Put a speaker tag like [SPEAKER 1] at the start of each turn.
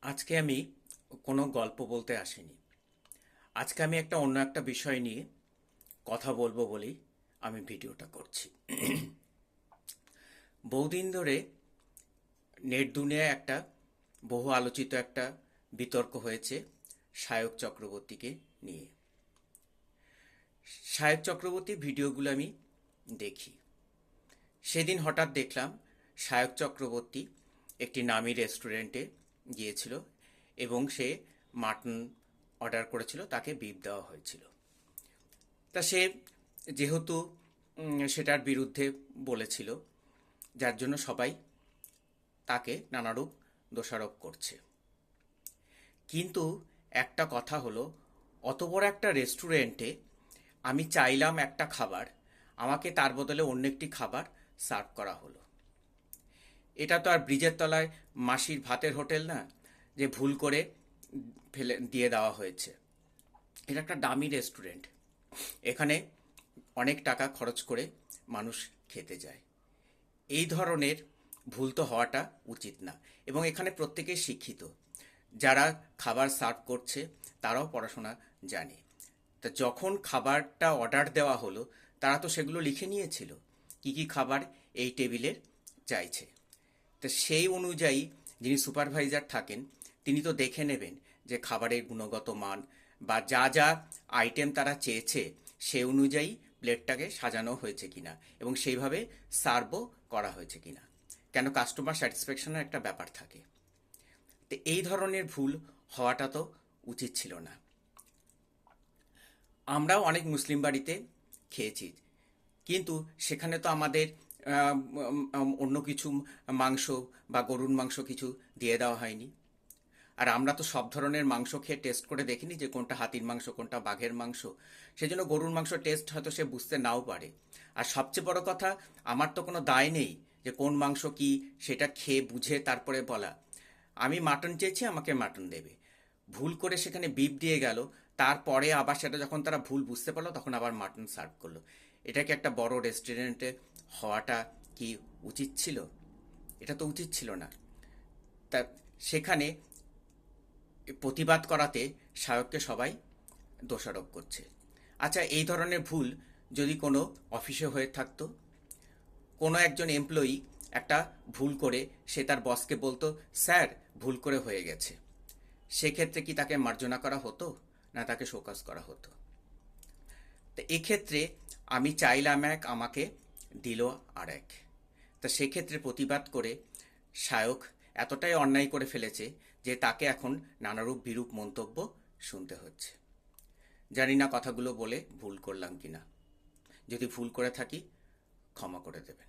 [SPEAKER 1] আজকে আমি কোনো গল্প বলতে আসিনি। আজকে আমি অন্য একটা বিষয় নিয়ে কথা বলবো বলেই আমি ভিডিওটা করছি। বহুদিন ধরে নেট দুনিয়ায় বহু আলোচিত একটা বিতর্ক হয়েছে সায়ক চক্রবর্তীকে নিয়ে। সায়ক চক্রবর্তীর ভিডিওগুলো আমি দেখি। সেদিন হঠাৎ দেখলাম সায়ক চক্রবর্তী একটি নামী রেস্টুরেন্টে গিয়েছিল এবং সে মাটন অর্ডার করেছিল, তাকে বিফ দেওয়া হয়েছিল। তা সে যেহেতু সেটার বিরুদ্ধে বলেছিল, যার জন্য সবাই তাকে নানারূপ দোষারোপ করছে। কিন্তু একটা কথা হলো, অত বড় একটা রেস্টুরেন্টে আমি চাইলাম একটা খাবার, আমাকে তার বদলে অন্য একটি খাবার সার্ভ করা হলো। এটা তো আর ব্রিজের তলায় মাসির ভাতের হোটেল না, যে ভুল করে ফেলে দিয়ে দেওয়া হয়েছে। এটা একটা দামি রেস্টুরেন্ট, এখানে অনেক টাকা খরচ করে মানুষ খেতে যায়। এই ধরনের ভুল তো হওয়াটা উচিত না। এবং এখানে প্রত্যেকেই শিক্ষিত, যারা খাবার সার্ভ করছে তারাও পড়াশোনা জানে। তা যখন খাবারটা অর্ডার দেওয়া হলো, তারা তো সেগুলো লিখে নিয়েছিল কি কি খাবার এই টেবিলের চাইছে। তো সেই অনুযায়ী যিনি সুপারভাইজার থাকেন, তিনি তো দেখে নেবেন যে খাবারের গুণগত মান বা যা যা আইটেম তারা চেয়েছে সে অনুযায়ী প্লেটটাকে সাজানো হয়েছে কিনা এবং সেইভাবে সার্ভও করা হয়েছে কিনা। কেন, কাস্টমার স্যাটিসফ্যাকশনের একটা ব্যাপার থাকে। তো এই ধরনের ভুল হওয়াটা তো উচিত ছিল না। আমরাও অনেক মুসলিম বাড়িতে খেয়েছি, কিন্তু সেখানে তো আমাদের অন্য কিছু মাংস বা গরুর মাংস কিছু দিয়ে দেওয়া হয়নি। আর আমরা তো সব ধরনের মাংস খেয়ে টেস্ট করে দেখিনি যে কোনটা হাতির মাংস কোনটা বাঘের মাংস। সেজন্য গরুর মাংস টেস্ট হয়তো সে বুঝতে নাও পারে। আর সবচেয়ে বড় কথা, আমার তো কোনো দায় নেই যে কোন মাংস কি সেটা খেয়ে বুঝে তারপরে বলা। আমি মাটন চেয়েছি, আমাকে মাটন দেবে। ভুল করে সেখানে বিফ দিয়ে গেল, তারপরে আবার সেটা যখন তারা ভুল বুঝতে পারলো তখন আবার মাটন সার্ভ করলো। এটা কি একটা বড় রেস্টুরেন্টে হওয়াটা কি উচিত ছিল? এটা তো উচিত ছিল না। তা সেখানে প্রতিবাদ করাতে শায়ককে সবাই দোষারোপ করছে। আচ্ছা, এই ধরনের ভুল যদি কোনো অফিসে হয়ে থাকতো, কোনো একজন এমপ্লয়ি একটা ভুল করে সে তার বসকে বলতো, স্যার ভুল করে হয়ে গেছে, সেক্ষেত্রে কি তাকে মার্জনা করা হতো না তাকে শোকজ করা হতো? তো এক্ষেত্রে আমি চাইলাম এক, আমাকে দিল আর এক। তা সেক্ষেত্রে প্রতিবাদ করে শায়ক এতটাই অন্যায় করে ফেলেছে যে তাকে এখন নানারূপ বিরূপ মন্তব্য শুনতে হচ্ছে। জানি না কথাগুলো বলে ভুল করলাম কিনা। যদি ভুল করে থাকি, ক্ষমা করে দেবেন।